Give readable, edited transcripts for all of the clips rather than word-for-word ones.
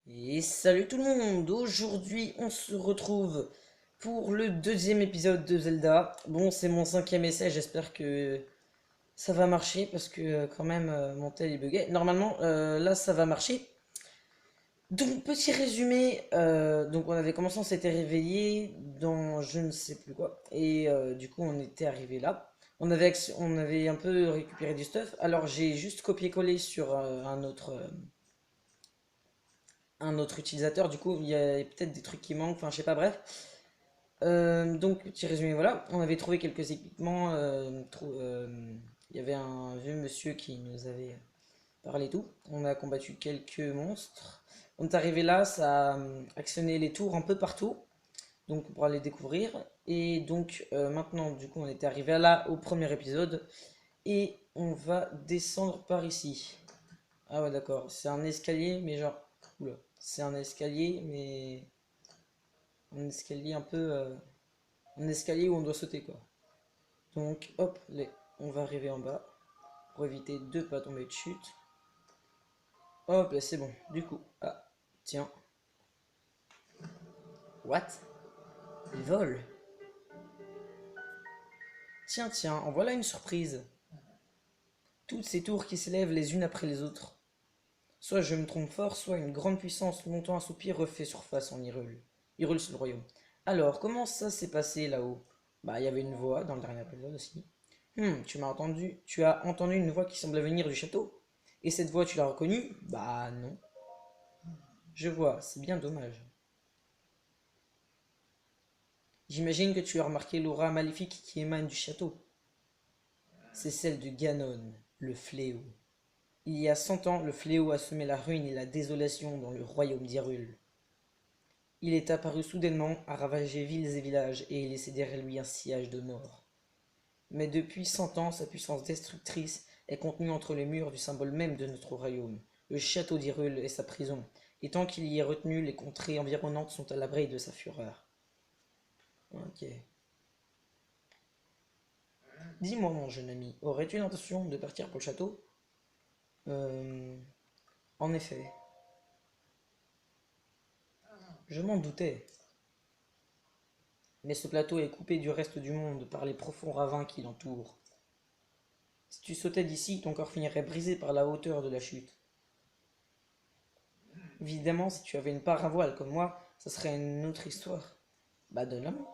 Et salut tout le monde! Aujourd'hui, on se retrouve pour le deuxième épisode de Zelda. Bon, c'est mon cinquième essai, j'espère que ça va marcher parce que quand même mon tel est bugué. Normalement, là, ça va marcher. Donc, petit résumé, donc on avait commencé, on s'était réveillé dans je ne sais plus quoi. Et du coup, on était arrivé là. On avait un peu récupéré du stuff. Alors, j'ai juste copié-collé sur un autre utilisateur. Du coup, il y a peut-être des trucs qui manquent, enfin, je sais pas, bref. Donc, petit résumé, voilà. On avait trouvé quelques équipements. Il y avait un vieux monsieur qui nous avait parlé et tout. On a combattu quelques monstres. On est arrivé là, ça a actionné les tours un peu partout. Donc, pour aller découvrir. Et donc, maintenant, du coup, on était arrivé là au premier épisode. Et on va descendre par ici. Ah ouais, d'accord. C'est un escalier, mais genre. Oula. C'est un escalier, mais. Un escalier un peu. Un escalier où on doit sauter, quoi. Donc, hop, on va arriver en bas. Pour éviter de pas tomber de chute. Hop, là, c'est bon. Du coup. Ah, tiens. What? Il vole. Tiens, tiens, en voilà une surprise. Toutes ces tours qui s'élèvent les unes après les autres. Soit je me trompe fort, soit une grande puissance longtemps assoupie refait surface en Hyrule. Hyrule, c'est le royaume. Alors, comment ça s'est passé là-haut? Bah, il y avait une voix dans le dernier épisode aussi. Tu as entendu une voix qui semblait venir du château? Et cette voix, tu l'as reconnue? Bah non. Je vois, c'est bien dommage. J'imagine que tu as remarqué l'aura maléfique qui émane du château. C'est celle de Ganon, le fléau. Il y a 100 ans, le fléau a semé la ruine et la désolation dans le royaume d'Hyrule. Il est apparu soudainement, a ravagé villes et villages et laissé derrière lui un sillage de mort. Mais depuis 100 ans, sa puissance destructrice est contenue entre les murs du symbole même de notre royaume. Le château d'Hyrule est sa prison, et tant qu'il y est retenu, les contrées environnantes sont à l'abri de sa fureur. Ok. Dis-moi, mon jeune ami, aurais-tu l'intention de partir pour le château? Euh... En effet, je m'en doutais. Mais ce plateau est coupé du reste du monde par les profonds ravins qui l'entourent. Si tu sautais d'ici, ton corps finirait brisé par la hauteur de la chute. Évidemment, si tu avais une part à voile comme moi, ça serait une autre histoire. Bah donne-la moi.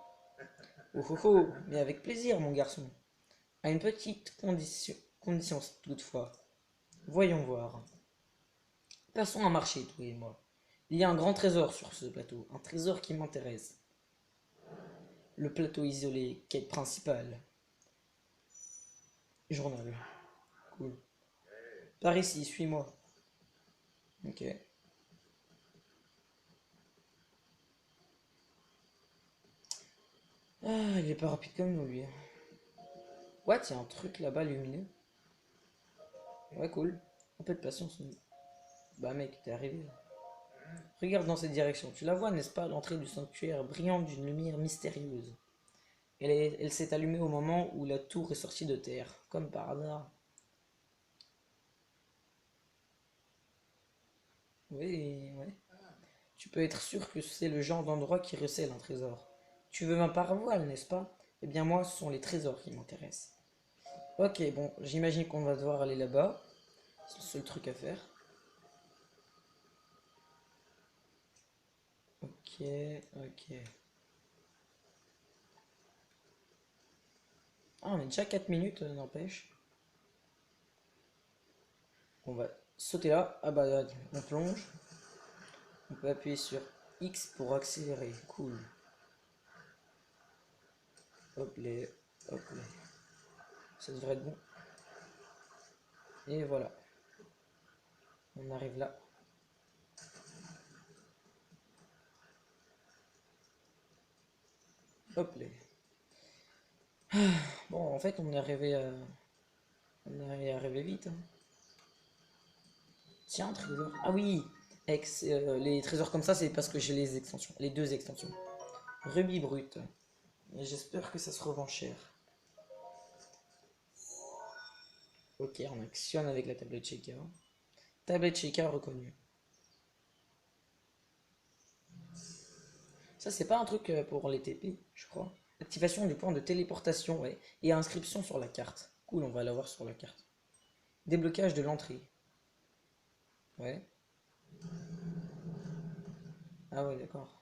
Oh oh oh, mais avec plaisir, mon garçon. À une petite condition toutefois. Voyons voir. Passons un marché, toi et moi. Il y a un grand trésor sur ce plateau, un trésor qui m'intéresse. Le plateau isolé, quête principale. Journal. Cool. Par ici, suis-moi. Ok. Ah, il est pas rapide comme nous, lui. What? Il y a un truc là-bas lumineux. Ouais, cool. Un peu de patience. Bah, mec, t'es arrivé là. Regarde dans cette direction. Tu la vois, n'est-ce pas, l'entrée du sanctuaire brillante d'une lumière mystérieuse. Elle s'est allumée au moment où la tour est sortie de terre, comme par hasard. Oui, ouais. Tu peux être sûr que c'est le genre d'endroit qui recèle un trésor. Tu veux un paravoile, n'est-ce pas? Eh bien moi, ce sont les trésors qui m'intéressent. Ok, bon, j'imagine qu'on va devoir aller là-bas. C'est le seul truc à faire. Ok, ok. Ah, on est déjà 4 minutes, n'empêche. On va sauter là. Ah bah, on plonge. On peut appuyer sur X pour accélérer. Cool. Hop les, hop les. Ça devrait être bon. Et voilà. On arrive là. Hop les. Bon, en fait, on est arrivé vite, hein. Tiens, un trésor. Ah oui, les trésors comme ça, c'est parce que j'ai les extensions, les deux extensions. Rubis brut. J'espère que ça se revend cher. Ok, on actionne avec la tablette shaker. Tablette shaker reconnue. Ça, c'est pas un truc pour les TP, je crois. Activation du point de téléportation, ouais. Et inscription sur la carte. Cool, on va l'avoir sur la carte. Déblocage de l'entrée. Ouais. Ah ouais, d'accord.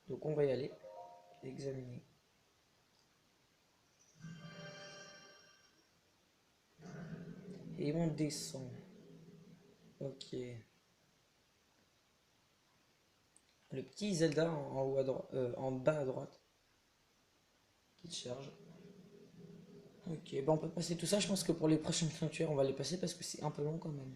Donc on va y aller. Examiner. Et on descend. Ok. Le petit Zelda en haut à droite, en bas à droite. Qui charge. Ok, bah on peut passer tout ça. Je pense que pour les prochaines sanctuaires, on va les passer parce que c'est un peu long quand même.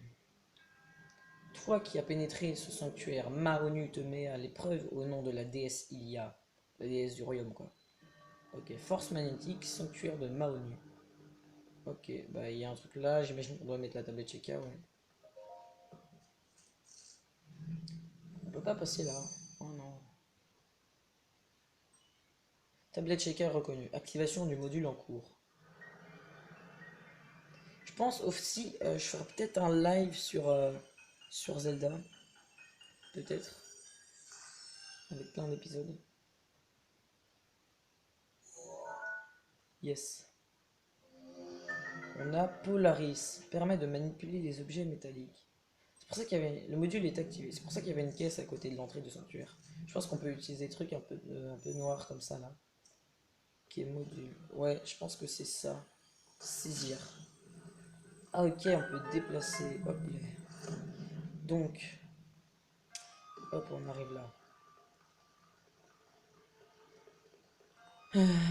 Toi qui as pénétré ce sanctuaire, Mahonu te met à l'épreuve au nom de la déesse Ilia. La déesse du royaume, quoi. Ok, force magnétique, sanctuaire de Mahonu. Ok, bah il y a un truc là, j'imagine qu'on doit mettre la tablette Cheka, ouais. On peut pas passer là. Oh non. Tablette Cheka reconnue. Activation du module en cours. Je pense aussi, je ferai peut-être un live sur Zelda. Peut-être. Avec plein d'épisodes. Yes. On a Polaris. Permet de manipuler les objets métalliques. C'est pour ça qu'il y avait. Le module est activé. C'est pour ça qu'il y avait une caisse à côté de l'entrée du sanctuaire. Je pense qu'on peut utiliser des trucs un peu noirs comme ça là. Qui est module. Ouais, je pense que c'est ça. Saisir. Ah ok, on peut déplacer. Hop là. Donc, hop, on arrive là.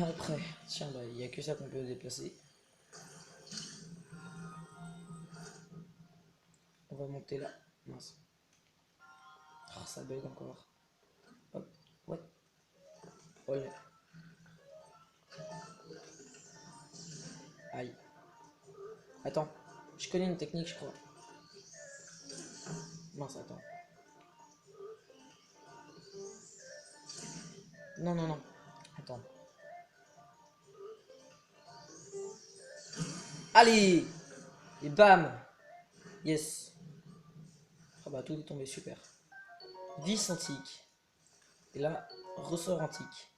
Après, tiens, bah, il n'y a que ça qu'on peut déplacer. On va monter là. Mince. Oh, ça bug encore. Hop. What? Oh là. Aïe. Attends. Je connais une technique, je crois. Mince, attends. Non, non, non. Attends. Allez! Et bam! Yes. Ah bah tout est tombé, super. Vis antique. Et là, ressort antique.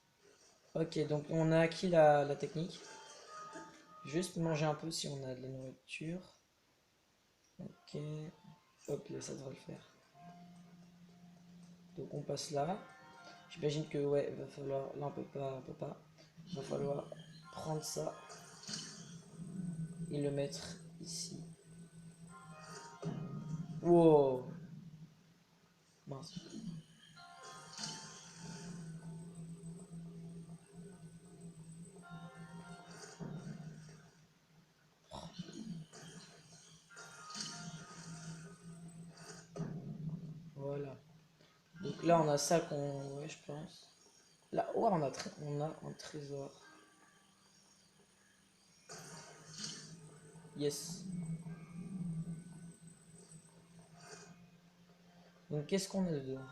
Ok, donc on a acquis la technique. Juste manger un peu si on a de la nourriture. Ok. Hop, là, ça devrait le faire. Donc on passe là. J'imagine que ouais, va falloir. Là on peut pas, on peut pas. Va falloir prendre ça et le mettre ici. Wow! Mince. Voilà. Donc là on a ça qu'on. Ouais, je pense. Là, ouais, on a un trésor. Yes. Donc qu'est-ce qu'on a dedans?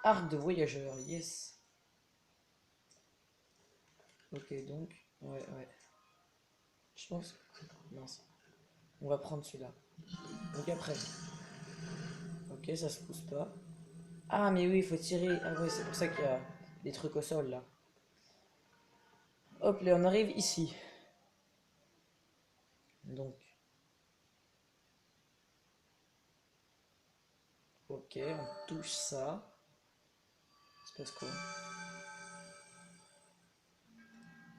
Arc de voyageur, yes. Ok, donc. Ouais, ouais. Je pense. Mince. On va prendre celui-là. Donc après. Ok, ça se pousse pas. Ah, mais oui, il faut tirer. Ah ouais, c'est pour ça qu'il y a des trucs au sol là. Hop, là, on arrive ici. Donc, ok, on touche ça. Il se passe quoi?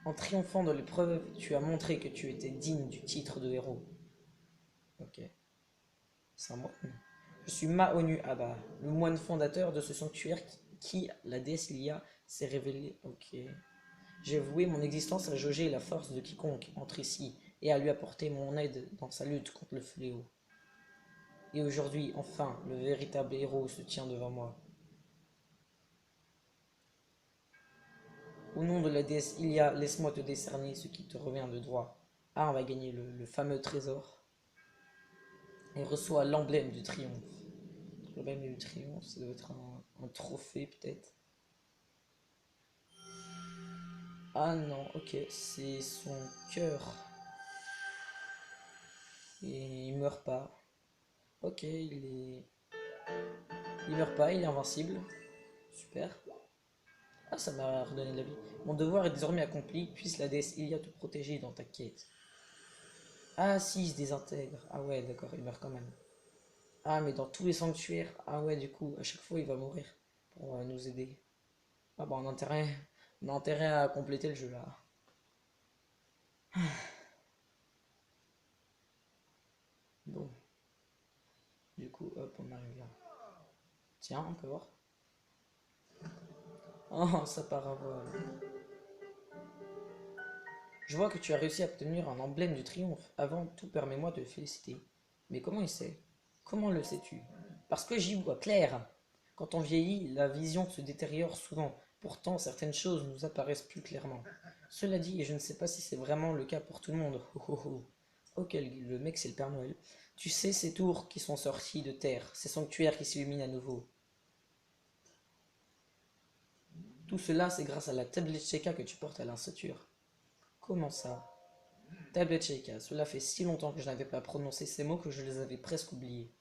En triomphant de l'épreuve, tu as montré que tu étais digne du titre de héros. Ok, c'est un moine. Je suis Mahonu Abba, le moine fondateur de ce sanctuaire qui la déesse Lia, s'est révélé. Ok. J'ai voué mon existence à jauger la force de quiconque entre ici et à lui apporter mon aide dans sa lutte contre le fléau. Et aujourd'hui, enfin, le véritable héros se tient devant moi. Au nom de la déesse Ilia, laisse-moi te décerner ce qui te revient de droit. Ah, on va gagner le fameux trésor. Et reçoit l'emblème du triomphe. L'emblème du triomphe, ça doit être un trophée peut-être. Ah non, ok, c'est son cœur. Et meurt pas. Ok, il meurt pas, il est invincible. Super. Ah, ça m'a redonné de la vie. Mon devoir est désormais accompli, puisse la déesse Ilia te protéger dans ta quête. Ah si, il se désintègre. Ah ouais, d'accord, il meurt quand même. Ah, mais dans tous les sanctuaires. Ah ouais, du coup, à chaque fois, il va mourir pour nous aider. Ah bah, on a intérêt à compléter le jeu là. Bon, du coup, hop, on arrive là. Tiens, on peut voir. Oh, ça part à vol. Je vois que tu as réussi à obtenir un emblème du triomphe. Avant tout, permets-moi de te féliciter. Mais comment il sait? Comment le sais-tu? Parce que j'y vois clair. Quand on vieillit, la vision se détériore souvent. Pourtant, certaines choses nous apparaissent plus clairement. Cela dit, et je ne sais pas si c'est vraiment le cas pour tout le monde. Oh, oh, oh. Ok, le mec, c'est le Père Noël. Tu sais, ces tours qui sont sortis de terre, ces sanctuaires qui s'illuminent à nouveau. Tout cela, c'est grâce à la tablette Sheikah que tu portes à l'instature. Comment ça? Tablette Sheikah, cela fait si longtemps que je n'avais pas prononcé ces mots que je les avais presque oubliés.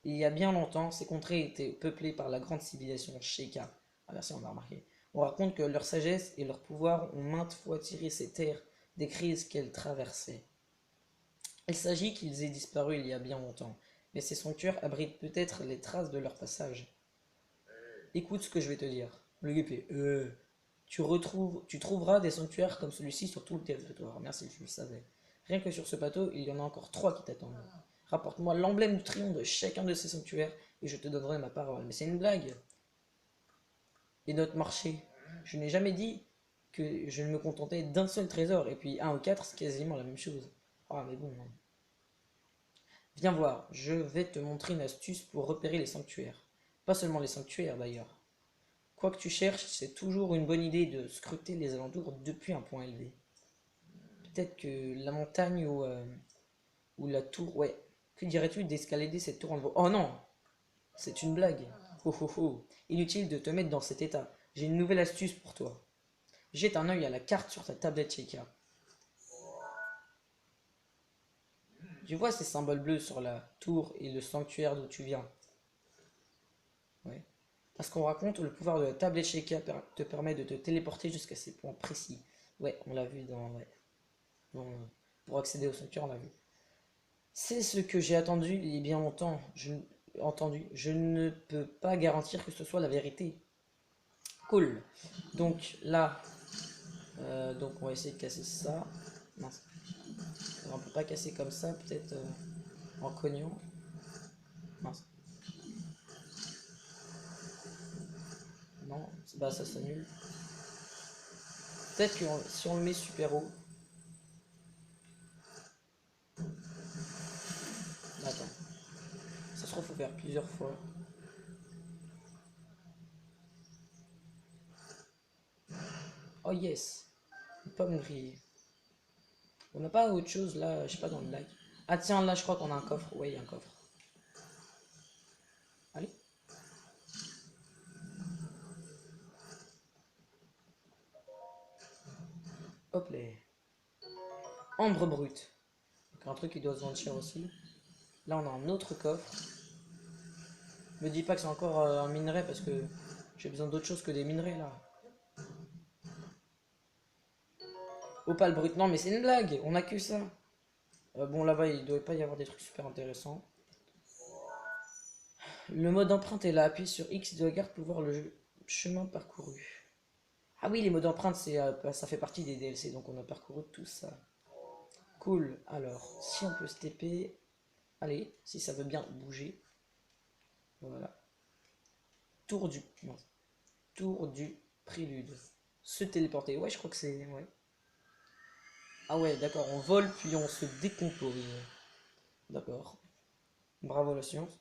Il y a bien longtemps, ces contrées étaient peuplées par la grande civilisation Sheikah. Ah merci, on a remarqué. On raconte que leur sagesse et leur pouvoir ont maintes fois tiré ces terres des crises qu'elles traversaient. Il s'agit qu'ils aient disparu il y a bien longtemps, mais ces sanctuaires abritent peut-être les traces de leur passage. Écoute ce que je vais te dire. Le guépé. Tu trouveras des sanctuaires comme celui-ci sur tout le territoire. Merci, je le savais. Rien que sur ce bateau, il y en a encore 3 qui t'attendent. Rapporte-moi l'emblème du triomphe de chacun de ces sanctuaires et je te donnerai ma parole. Mais c'est une blague. Et notre marché. Je n'ai jamais dit que je ne me contentais d'un seul trésor. Et puis un ou 4, c'est quasiment la même chose. Ah, mais bon. Viens voir, je vais te montrer une astuce pour repérer les sanctuaires. Pas seulement les sanctuaires d'ailleurs. Quoi que tu cherches, c'est toujours une bonne idée de scruter les alentours depuis un point élevé. Peut-être que la montagne ou la tour, ouais. Que dirais-tu d'escalader cette tour en haut? Oh non, c'est une blague. Oh oh oh, inutile de te mettre dans cet état. J'ai une nouvelle astuce pour toi. Jette un œil à la carte sur ta tablette Sheikah. Tu vois ces symboles bleus sur la tour et le sanctuaire d'où tu viens? Ouais. Parce qu'on raconte, le pouvoir de la tablette Sheikah te permet de te téléporter jusqu'à ces points précis. Ouais, on l'a vu dans... Ouais. Pour accéder au sanctuaire, on l'a vu. C'est ce que j'ai attendu il y a bien longtemps. Entendu. Je ne peux pas garantir que ce soit la vérité. Cool. Donc là, donc on va essayer de casser ça. Mince. On peut pas casser comme ça, peut-être en cognant. Mince. Non, bah ça s'annule. Peut-être que si on le met super haut. Attends. Ça se trouve, faut faire plusieurs fois. Oh yes. Une pomme grillée. On n'a pas autre chose là, je sais pas, dans le lac. Ah tiens, là je crois qu'on a un coffre. Ouais, il y a un coffre. Allez. Hop là. Ambre brute. Donc un truc qui doit se vendre cher aussi. Là on a un autre coffre. Me dis pas que c'est encore un minerai parce que j'ai besoin d'autre chose que des minerais là. Opale brute. Non mais c'est une blague. On a que ça. Bon là-bas il doit pas y avoir des trucs super intéressants. Le mode empreinte est là. Appuie sur X de la garde pour voir le chemin parcouru. Ah oui, les modes empreinte, ça fait partie des DLC, donc on a parcouru tout ça. Cool. Alors, si on peut se TP, allez, si ça veut bien bouger. Voilà. Tour du... Non. Tour du prélude. Se téléporter. Ouais, je crois que c'est... Ouais. Ah ouais, d'accord. On vole, puis on se décompose. D'accord. Bravo la science.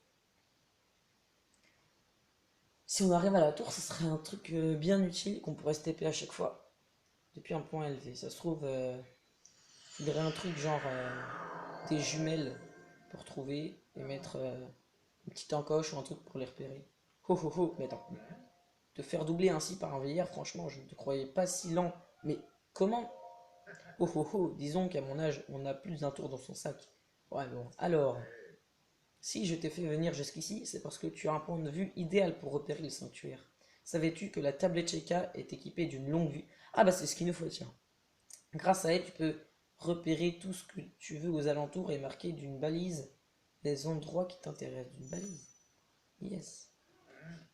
Si on arrive à la tour, ce serait un truc bien utile qu'on pourrait se TP à chaque fois. Depuis un point élevé. Ça se trouve, il y aurait un truc genre des jumelles pour trouver et mettre une petite encoche ou un truc pour les repérer. Ho ho ho, mais attends. Te faire doubler ainsi par un vieillard, franchement, je ne te croyais pas si lent. Mais comment? Oh oh oh, disons qu'à mon âge, on a plus d'un tour dans son sac. Ouais, bon. Alors. Si je t'ai fait venir jusqu'ici, c'est parce que tu as un point de vue idéal pour repérer le sanctuaire. Savais-tu que la tablette Sheikah est équipée d'une longue vue? Ah bah c'est ce qu'il nous faut, tiens. Grâce à elle, tu peux repérer tout ce que tu veux aux alentours et marquer d'une balise les endroits qui t'intéressent. D'une balise. Yes.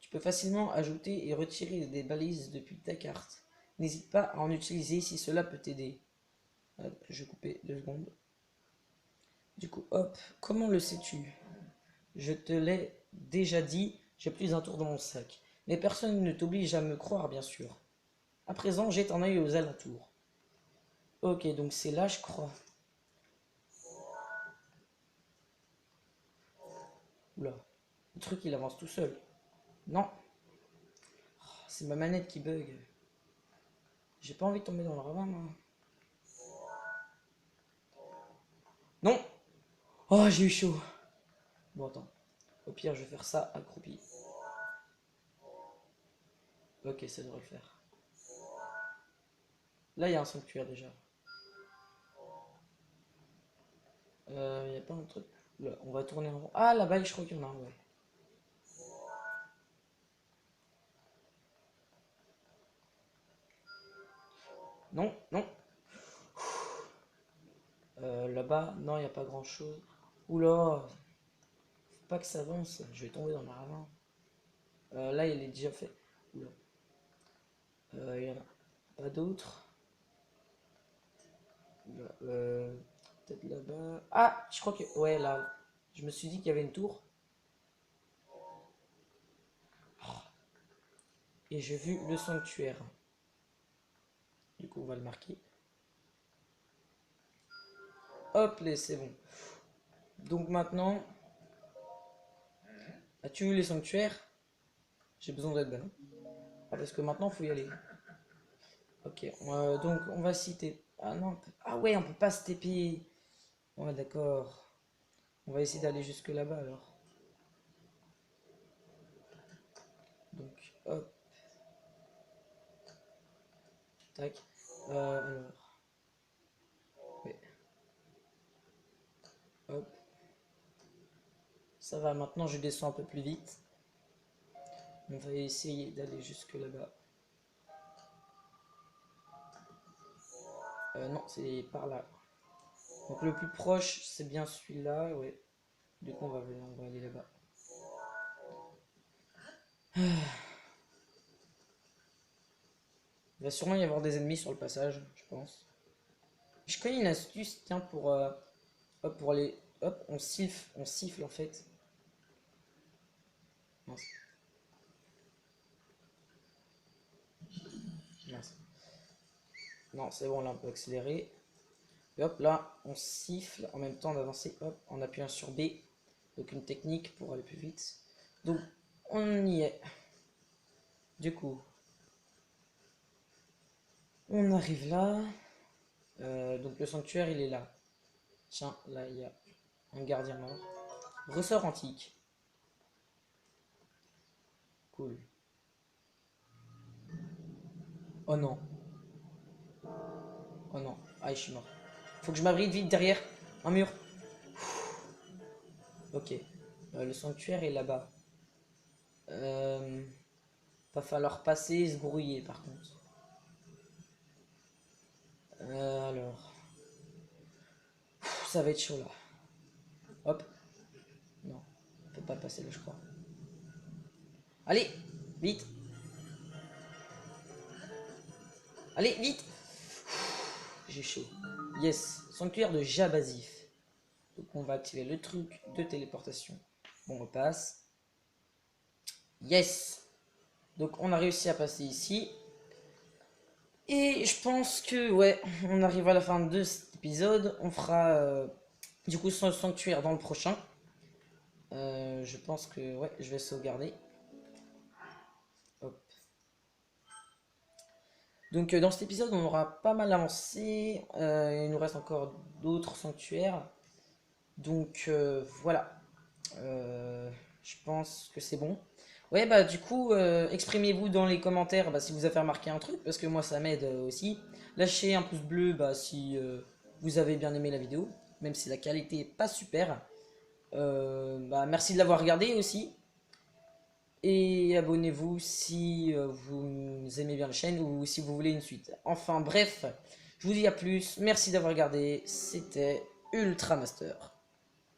Tu peux facilement ajouter et retirer des balises depuis ta carte. N'hésite pas à en utiliser si cela peut t'aider. Je vais couper 2 secondes. Du coup, hop, comment le sais-tu? Je te l'ai déjà dit, j'ai plus d'un tour dans mon sac. Mais personne ne t'oblige à me croire, bien sûr. À présent, jette un œil aux alentours. Ok, donc c'est là, je crois. Oula, le truc il avance tout seul. Non, c'est ma manette qui bug. J'ai pas envie de tomber dans le ravin, moi. Non. Oh, j'ai eu chaud. Bon, attends. Au pire, je vais faire ça accroupi. Ok, ça devrait le faire. Là, il y a un sanctuaire déjà. Il n'y a pas un truc. Là, on va tourner en rond. Ah, là-bas, je crois qu'il y en a un, ouais. Non, non. Là-bas, non, il n'y a pas grand-chose. Oula, faut pas que ça avance. Je vais tomber dans le ravin. Là, il est déjà fait. Oula. Il y en a pas d'autres. Peut-être là-bas. Ah, je crois que. Ouais, là. Je me suis dit qu'il y avait une tour. Et j'ai vu le sanctuaire. Du coup, on va le marquer. Hop, là, c'est bon. Donc maintenant. As-tu vu les sanctuaires? J'ai besoin d'aide, ben non. Ah, parce que maintenant, il faut y aller. Ok, donc on va citer. Ah non, ah ouais, on peut pas se TP. Ouais, d'accord. On va essayer d'aller jusque là-bas alors. Donc, hop, tac. Alors, ouais, hop. Ça va, maintenant je descends un peu plus vite. On va essayer d'aller jusque là-bas. Non, c'est par là. Donc le plus proche, c'est bien celui-là, ouais. Du coup, on va aller là-bas. Il va sûrement y avoir des ennemis sur le passage, je pense. Je connais une astuce, tiens, hop, pour aller... Hop, on siffle en fait. Mince, mince. Non, c'est bon, là on peut accélérer. Et hop, là, on siffle en même temps d'avancer, hop, en appuyant sur B. Donc une technique pour aller plus vite. Donc, on y est. Du coup, on arrive là. Donc le sanctuaire, il est là. Tiens, là, il y a un gardien mort. Ressort antique. Cool. Oh non. Oh non. Ah, je suis mort. Faut que je m'abrite vite derrière un mur. Ok. Le sanctuaire est là-bas. Va falloir passer et se brouiller par contre. Alors. Ça va être chaud là. Hop. Non. On peut pas passer là, je crois. Allez, vite. Allez, vite. J'ai chaud. Yes. Sanctuaire de Jabazif. Donc on va activer le truc de téléportation. Bon, on repasse. Yes. Donc on a réussi à passer ici. Et je pense que, ouais, on arrive à la fin de cet épisode. On fera du coup son sanctuaire dans le prochain. Je pense que, ouais, je vais sauvegarder. Hop. Donc dans cet épisode, on aura pas mal avancé. Il nous reste encore d'autres sanctuaires. Donc voilà. Je pense que c'est bon. Ouais, bah du coup, exprimez-vous dans les commentaires bah, si vous avez remarqué un truc, parce que moi ça m'aide aussi. Lâchez un pouce bleu bah, si vous avez bien aimé la vidéo, même si la qualité est pas super. Bah, merci de l'avoir regardé aussi. Et abonnez-vous si vous aimez bien la chaîne ou si vous voulez une suite. Enfin bref, je vous dis à plus. Merci d'avoir regardé. C'était Ultra Master.